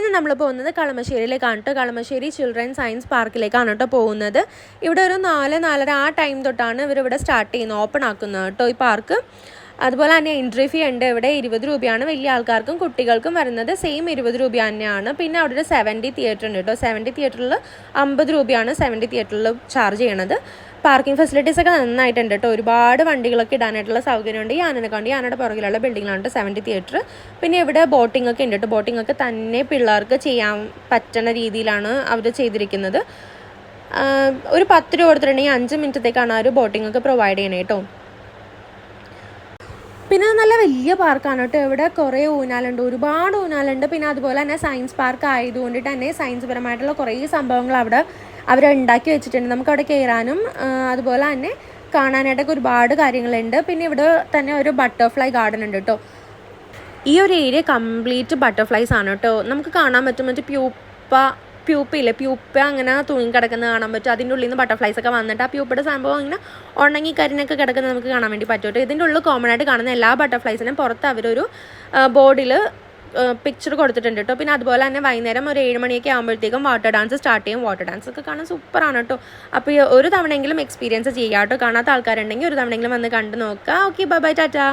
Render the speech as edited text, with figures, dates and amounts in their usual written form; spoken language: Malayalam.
ഇന്ന് നമ്മൾ പോകുന്നത് കളമശ്ശേരിയിലേക്കാണ് കേട്ടോ. കളമശ്ശേരി ചിൽഡ്രൻ സയൻസ് പാർക്കിലേക്കാണ് കേട്ടോ പോകുന്നത്. ഇവിടെ ഒരു 4-4:30 ആ ടൈം തൊട്ടാണ് ഇവരിവിടെ സ്റ്റാർട്ട് ചെയ്യുന്നത്, ഓപ്പൺ ആക്കുന്നത് കേട്ടോ ഈ പാർക്ക്. അതുപോലെ തന്നെ എൻട്രി ഫീ ഉണ്ട്. ഇവിടെ 20 രൂപയാണ് വലിയ ആൾക്കാർക്കും കുട്ടികൾക്കും വരുന്നത്. സെയിം 20 രൂപ തന്നെയാണ്. പിന്നെ അവിടെ ഒരു 70 തിയേറ്റർ ഉണ്ട് കേട്ടോ. 70 തിയേറ്ററിൽ 50 രൂപയാണ് 70 തിയേറ്ററിൽ ചാർജ് ചെയ്യണത്. പാർക്കിംഗ് ഫെസിലിറ്റീസ് ഒക്കെ നന്നായിട്ടുണ്ട് കേട്ടോ. ഒരുപാട് വണ്ടികളൊക്കെ ഇടാനായിട്ടുള്ള സൗകര്യമുണ്ട്. ഈ ആനയുടെ പുറകിലുള്ള ബിൽഡിങ്ങിലാണ് 70 തിയേറ്റർ. പിന്നെ ഇവിടെ ബോട്ടിംഗ് ഒക്കെ ഉണ്ട് കേട്ടോ. ബോട്ടിംഗ് ഒക്കെ തന്നെ പിള്ളേർക്ക് ചെയ്യാൻ പറ്റുന്ന രീതിയിലാണ് അവർ ചെയ്തിരിക്കുന്നത്. ഒരു 10 രൂപ കൊടുത്തിട്ടുണ്ടെങ്കിൽ 5 മിനിറ്റത്തേക്കാണ് ആ ഒരു ബോട്ടിംഗ് ഒക്കെ പ്രൊവൈഡ് ചെയ്യണേ കേട്ടോ. പിന്നെ നല്ല വലിയ പാർക്കാണ് കേട്ടോ. ഇവിടെ കുറേ ഊഞ്ഞാലുണ്ട്, ഒരുപാട് ഊഞ്ഞാലുണ്ട്. പിന്നെ അതുപോലെ തന്നെ സയൻസ് പാർക്ക് ആയതുകൊണ്ടിട്ട് തന്നെ സയൻസ് പരമായിട്ടുള്ള കുറേ സംഭവങ്ങൾ അവിടെ അവരുണ്ടാക്കി വെച്ചിട്ടുണ്ട്. നമുക്കവിടെ കയറാനും അതുപോലെ തന്നെ കാണാനായിട്ടൊക്കെ ഒരുപാട് കാര്യങ്ങളുണ്ട്. പിന്നെ ഇവിടെ തന്നെ ഒരു ബട്ടർഫ്ലൈ ഗാർഡൻ ഉണ്ട് കേട്ടോ. ഈ ഒരു ഏരിയ കംപ്ലീറ്റ് ബട്ടർഫ്ലൈസ് ആണ് കേട്ടോ. നമുക്ക് കാണാൻ പറ്റും, മറ്റേ പ്യൂപ്പ അങ്ങനെ തൂങ്ങി കിടക്കുന്നത് കാണാൻ പറ്റും. അതിൻ്റെ ഉള്ളിൽ നിന്ന് ബട്ടർഫ്ലൈസ് ഒക്കെ വന്നിട്ട് ആ പ്യൂപ്പയുടെ സംഭവം ഇങ്ങനെ ഉണങ്ങി കരിനൊക്കെ കിടക്കുന്നത് നമുക്ക് കാണാൻ വേണ്ടി പറ്റും കേട്ടോ. ഇതിൻ്റെ ഉള്ളിൽ കോമൺ ആയിട്ട് കാണുന്ന എല്ലാ ബട്ടർഫ്ലൈസിനും പുറത്ത് അവരൊരു ബോർഡിൽ പിക്ചർ കൊടുത്തിട്ടുണ്ട് കേട്ടോ. പിന്നെ അതുപോലെ തന്നെ വൈകുന്നേരം ഒരു 7 മണിയൊക്കെ ആകുമ്പോഴത്തേക്കും വാട്ടർ ഡാൻസ് സ്റ്റാർട്ട് ചെയ്യും. വാട്ടർ ഡാൻസ് ഒക്കെ കാണാൻ സൂപ്പറാണ് കേട്ടോ. അപ്പോൾ ഒരു തവണയെങ്കിലും എക്സ്പീരിയൻസ് ചെയ്യാം കേട്ടോ. കാണാത്ത ആൾക്കാരുണ്ടെങ്കിൽ ഒരു തവണയെങ്കിലും വന്ന് കണ്ടു നോക്കുക. Okay, bye bye, Tata.